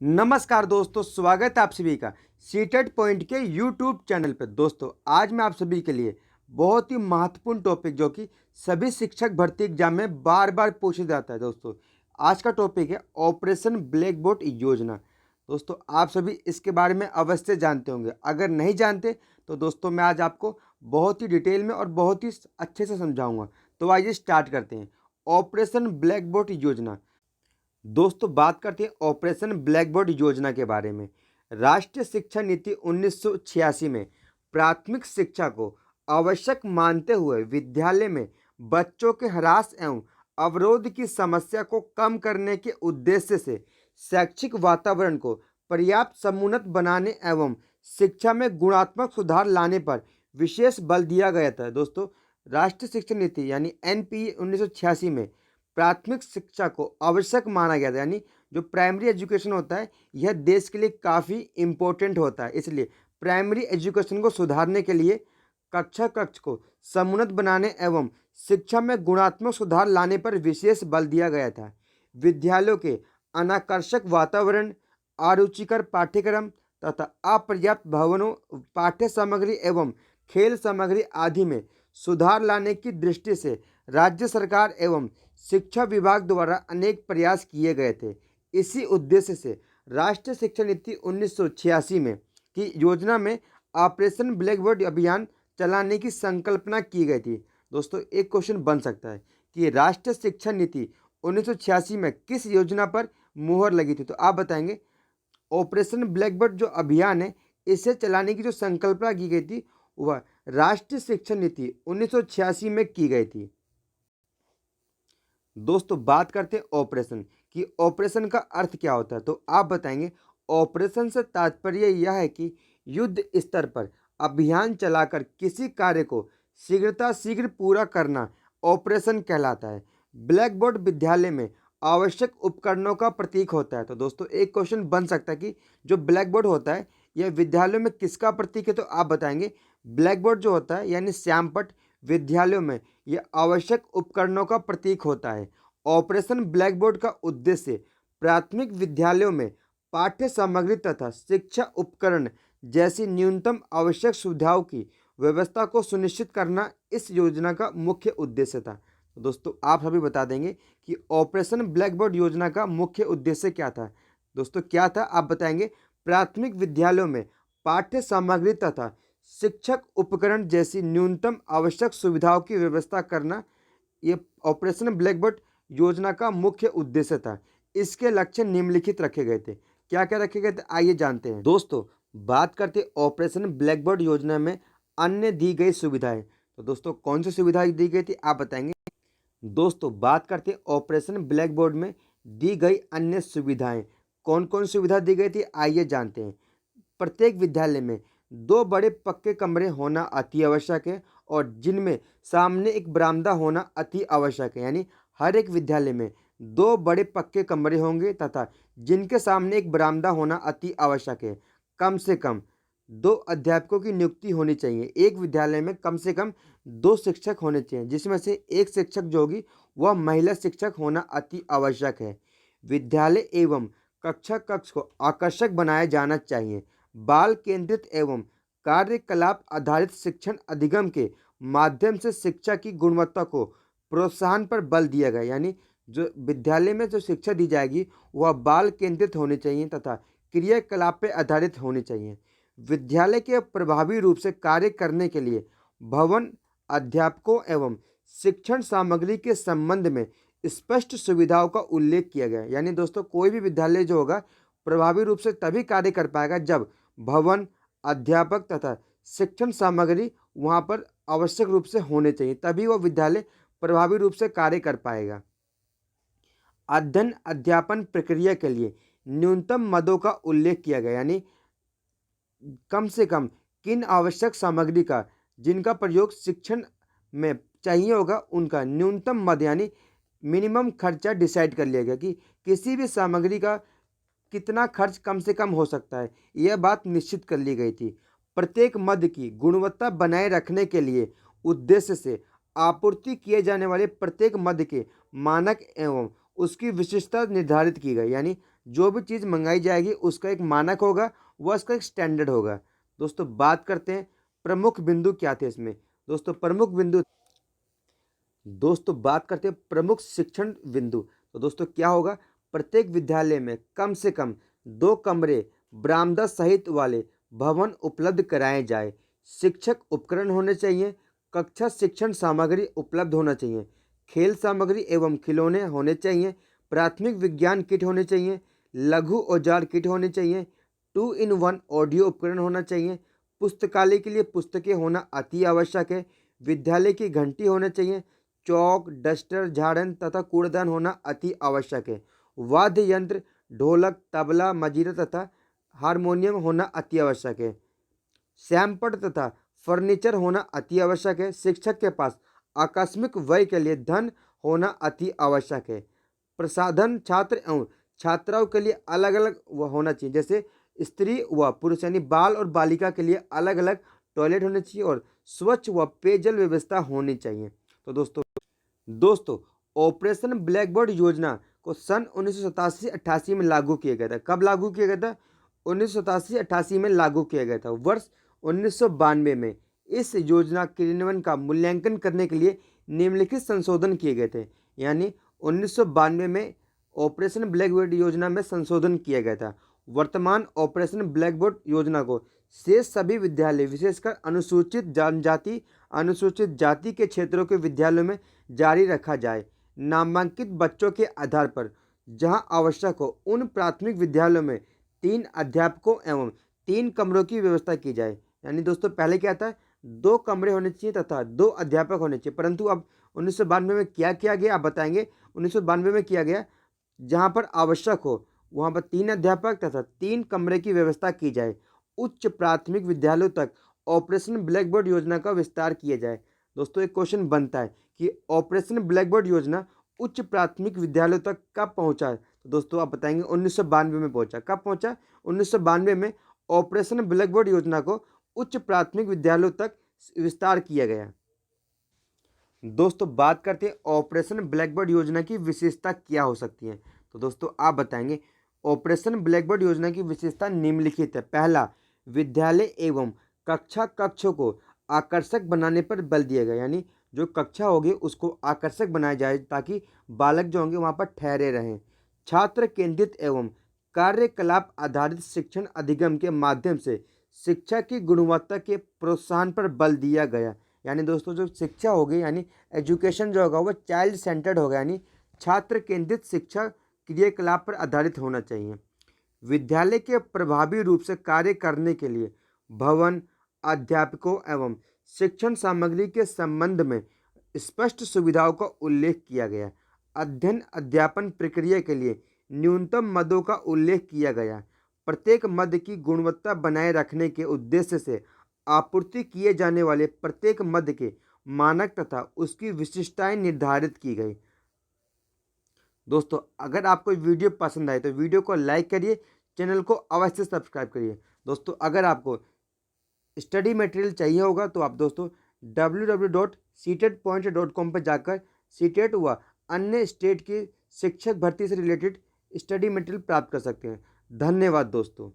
नमस्कार दोस्तों, स्वागत है आप सभी का सीटेट पॉइंट के यूट्यूब चैनल पर। दोस्तों, आज मैं आप सभी के लिए बहुत ही महत्वपूर्ण टॉपिक जो कि सभी शिक्षक भर्ती एग्जाम में बार बार पूछा जाता है। दोस्तों, आज का टॉपिक है ऑपरेशन ब्लैक बोर्ड योजना। दोस्तों, आप सभी इसके बारे में अवश्य जानते होंगे। अगर नहीं जानते तो दोस्तों मैं आज आपको बहुत ही डिटेल में और बहुत ही अच्छे से समझाऊंगा। तो आइए स्टार्ट करते हैं। ऑपरेशन ब्लैक बोर्ड योजना। दोस्तों, बात करते हैं ऑपरेशन ब्लैक बोर्ड योजना के बारे में। राष्ट्रीय शिक्षा नीति 1986 में प्राथमिक शिक्षा को आवश्यक मानते हुए विद्यालय में बच्चों के ह्रास एवं अवरोध की समस्या को कम करने के उद्देश्य से शैक्षिक वातावरण को पर्याप्त समुन्नत बनाने एवं शिक्षा में गुणात्मक सुधार लाने पर विशेष बल दिया गया था। दोस्तों, राष्ट्रीय शिक्षा नीति यानी एनपीए 1986 में प्राथमिक शिक्षा को आवश्यक माना गया था। यानी जो प्राइमरी एजुकेशन होता है यह देश के लिए काफ़ी इम्पोर्टेंट होता है। इसलिए प्राइमरी एजुकेशन को सुधारने के लिए कक्षा कक्ष को समुन्नत बनाने एवं शिक्षा में गुणात्मक सुधार लाने पर विशेष बल दिया गया था। विद्यालयों के अनाकर्षक वातावरण, अरुचिकर पाठ्यक्रम तथा अपर्याप्त भवनों, पाठ्य सामग्री एवं खेल सामग्री आदि में सुधार लाने की दृष्टि से राज्य सरकार एवं शिक्षा विभाग द्वारा अनेक प्रयास किए गए थे। इसी उद्देश्य से राष्ट्रीय शिक्षा नीति 1986 में की योजना में ऑपरेशन ब्लैक बोर्ड अभियान चलाने की संकल्पना की गई थी। दोस्तों, एक क्वेश्चन बन सकता है कि राष्ट्रीय शिक्षा नीति 1986 में किस योजना पर मुहर लगी थी। तो आप बताएंगे ऑपरेशन ब्लैक बोर्ड जो अभियान है इसे चलाने की जो संकल्पना की गई थी वह राष्ट्रीय शिक्षा नीति 1986 में की गई थी। दोस्तों, बात करते हैं ऑपरेशन कि ऑपरेशन का अर्थ क्या होता है। तो आप बताएंगे ऑपरेशन से तात्पर्य यह है कि युद्ध स्तर पर अभियान चलाकर किसी कार्य को शीघ्र पूरा करना ऑपरेशन कहलाता है। ब्लैक बोर्ड विद्यालय में आवश्यक उपकरणों का प्रतीक होता है। तो दोस्तों, एक क्वेश्चन बन सकता है कि जो ब्लैक बोर्ड होता है यह विद्यालयों में किसका प्रतीक है। तो आप बताएंगे ब्लैक बोर्ड जो होता है यानी श्यामपट्ट विद्यालयों में यह आवश्यक उपकरणों का प्रतीक होता है। ऑपरेशन ब्लैक बोर्ड का उद्देश्य प्राथमिक विद्यालयों में पाठ्य सामग्री तथा शिक्षा उपकरण जैसी न्यूनतम आवश्यक सुविधाओं की व्यवस्था को सुनिश्चित करना इस योजना का मुख्य उद्देश्य था। तो दोस्तों, आप सभी बता देंगे कि ऑपरेशन ब्लैक बोर्ड योजना का मुख्य उद्देश्य क्या था। दोस्तों, क्या था आप बताएंगे प्राथमिक विद्यालयों में पाठ्य सामग्री तथा शिक्षक उपकरण जैसी न्यूनतम आवश्यक सुविधाओं की व्यवस्था करना ये ऑपरेशन ब्लैक बोर्ड योजना का मुख्य उद्देश्य था। इसके लक्ष्य निम्नलिखित रखे गए थे। क्या क्या रखे गए थे आइए जानते हैं। दोस्तों, बात करते ऑपरेशन ब्लैक बोर्ड योजना में अन्य दी गई सुविधाएं। तो दोस्तों, कौन सी सुविधाएं दी गई थी आप बताएंगे। दोस्तों, बात करते ऑपरेशन ब्लैक बोर्ड में दी गई अन्य सुविधाएं। कौन कौन सुविधा दी गई थी आइए जानते हैं। प्रत्येक विद्यालय में 2 बड़े पक्के कमरे होना अति आवश्यक है और जिनमें सामने एक बरामदा होना अति आवश्यक है। यानी हर एक विद्यालय में 2 बड़े पक्के कमरे होंगे तथा जिनके सामने एक बरामदा होना अति आवश्यक है। कम से कम 2 अध्यापकों की नियुक्ति होनी चाहिए। एक विद्यालय में कम से कम 2 शिक्षक होने चाहिए, जिसमें से एक शिक्षक जो होगी वह महिला शिक्षक होना अति आवश्यक है। विद्यालय एवं कक्षा कक्ष को आकर्षक बनाया जाना चाहिए। बाल केंद्रित एवं कार्यकलाप आधारित शिक्षण अधिगम के माध्यम से शिक्षा की गुणवत्ता को प्रोत्साहन पर बल दिया गया। यानी जो विद्यालय में जो शिक्षा दी जाएगी वह बाल केंद्रित होनी चाहिए तथा क्रियाकलाप पर आधारित होनी चाहिए। विद्यालय के प्रभावी रूप से कार्य करने के लिए भवन, अध्यापकों एवं शिक्षण सामग्री के संबंध में स्पष्ट सुविधाओं का उल्लेख किया गया है। यानी दोस्तों, कोई भी विद्यालय जो होगा प्रभावी रूप से तभी कार्य कर पाएगा जब भवन, अध्यापक तथा शिक्षण सामग्री वहाँ पर आवश्यक रूप से होने चाहिए, तभी वह विद्यालय प्रभावी रूप से कार्य कर पाएगा। अध्ययन अध्यापन प्रक्रिया के लिए न्यूनतम मदों का उल्लेख किया गया। यानी कम से कम किन आवश्यक सामग्री का जिनका प्रयोग शिक्षण में चाहिए होगा उनका न्यूनतम मद यानी मिनिमम खर्चा डिसाइड कर लिया गया कि किसी भी सामग्री का कितना खर्च कम से कम हो सकता है, यह बात निश्चित कर ली गई थी। प्रत्येक मद की गुणवत्ता बनाए रखने के लिए उद्देश्य से आपूर्ति किए जाने वाले प्रत्येक मद के मानक एवं उसकी विशिष्टता निर्धारित की गई। यानी जो भी चीज़ मंगाई जाएगी उसका एक मानक होगा, वह उसका एक स्टैंडर्ड होगा। दोस्तों बात करते हैं प्रमुख बिंदु क्या थे इसमें। दोस्तों बात करते हैं प्रमुख शिक्षण बिंदु। तो दोस्तों क्या होगा, प्रत्येक विद्यालय में कम से कम 2 कमरे बरामदा सहित वाले भवन उपलब्ध कराए जाए। शिक्षक उपकरण होने चाहिए, कक्षा शिक्षण सामग्री उपलब्ध होना चाहिए, खेल सामग्री एवं खिलौने होने चाहिए, प्राथमिक विज्ञान किट होने चाहिए, लघु औजार किट होने चाहिए, 2 in 1 ऑडियो उपकरण होना चाहिए, पुस्तकालय के लिए पुस्तकें होना अति आवश्यक है, विद्यालय की घंटी होना चाहिए, चौक, डस्टर, झाड़न तथा कूड़ादान होना अति आवश्यक है, वाद्य यंत्र ढोलक, तबला, मजीरा तथा हारमोनियम होना अति आवश्यक है, सैमपट तथा फर्नीचर होना अति आवश्यक है, शिक्षक के पास आकस्मिक व्यय के लिए धन होना अति आवश्यक है, प्रसाधन छात्र एवं छात्राओं के लिए अलग अलग होना चाहिए, जैसे स्त्री व पुरुष यानी बाल और बालिका के लिए अलग अलग टॉयलेट होने चाहिए और स्वच्छ व पेयजल व्यवस्था होनी चाहिए। तो दोस्तों ऑपरेशन ब्लैकबोर्ड योजना को सन 1987-88 में लागू किया गया था। कब लागू किया गया था? 1987-88 में लागू किया गया था। वर्ष 1992 में इस योजना क्रियान्वयन का मूल्यांकन करने के लिए निम्नलिखित संशोधन किए गए थे। यानी 1992 में ऑपरेशन ब्लैकबोर्ड योजना में संशोधन किया गया था। वर्तमान ऑपरेशन ब्लैकबोर्ड योजना को शेष सभी विद्यालय विशेषकर अनुसूचित जनजाति, अनुसूचित जाति के क्षेत्रों के विद्यालयों में जारी रखा जाए। नामांकित बच्चों के आधार पर जहां आवश्यक हो उन प्राथमिक विद्यालयों में 3 अध्यापकों एवं 3 कमरों की व्यवस्था की जाए। यानी दोस्तों पहले क्या था, 2 कमरे होने चाहिए तथा 2 अध्यापक होने चाहिए, परंतु अब 1992 में क्या किया गया आप बताएंगे। 1992 में किया गया जहां पर आवश्यक हो वहां पर 3 अध्यापक तथा 3 कमरे की व्यवस्था की जाए। उच्च प्राथमिक विद्यालयों तक ऑपरेशन ब्लैकबोर्ड योजना का विस्तार किया जाए। दोस्तों एक क्वेश्चन बनता है कि ऑपरेशन ब्लैकबोर्ड योजना उच्च प्राथमिक विद्यालयों तक कब पहुंचा? तो दोस्तों आप बताएंगे 1992 में पहुंचा। कब पहुंचा? 1992 में ऑपरेशन ब्लैकबोर्ड योजना को उच्च प्राथमिक विद्यालयों तक विस्तार किया गया। दोस्तों बात करते हैं ऑपरेशन ब्लैकबोर्ड योजना की विशेषता क्या हो सकती है। तो दोस्तों आप बताएंगे ऑपरेशन ब्लैकबोर्ड योजना की विशेषता निम्नलिखित है। पहला, विद्यालय एवं कक्षा कक्षों को आकर्षक बनाने पर बल दिया गया। यानी जो कक्षा होगी उसको आकर्षक बनाया जाए ताकि बालक जो होंगे वहाँ पर ठहरे रहें। छात्र केंद्रित एवं कार्यकलाप आधारित शिक्षण अधिगम के माध्यम से शिक्षा की गुणवत्ता के प्रोत्साहन पर बल दिया गया। यानी दोस्तों जो शिक्षा होगी यानी एजुकेशन जो होगा वो चाइल्ड सेंटर्ड होगा, यानी छात्र केंद्रित शिक्षा क्रियाकलाप पर आधारित होना चाहिए। विद्यालय के प्रभावी रूप से कार्य करने के लिए भवन, अध्यापकों एवं शिक्षण सामग्री के संबंध में स्पष्ट सुविधाओं का उल्लेख किया गया। अध्ययन अध्यापन प्रक्रिया के लिए न्यूनतम मदों का उल्लेख किया गया। प्रत्येक मद की गुणवत्ता बनाए रखने के उद्देश्य से आपूर्ति किए जाने वाले प्रत्येक मद के मानक तथा उसकी विशिष्टताएं निर्धारित की गई। दोस्तों अगर आपको वीडियो पसंद आए तो वीडियो को लाइक करिए, चैनल को अवश्य सब्सक्राइब करिए। दोस्तों अगर आपको स्टडी मटेरियल चाहिए होगा तो आप दोस्तों www.ctetpoint.com पर जाकर सीटेट व अन्य स्टेट की शिक्षक भर्ती से रिलेटेड स्टडी मटेरियल प्राप्त कर सकते हैं। धन्यवाद दोस्तों।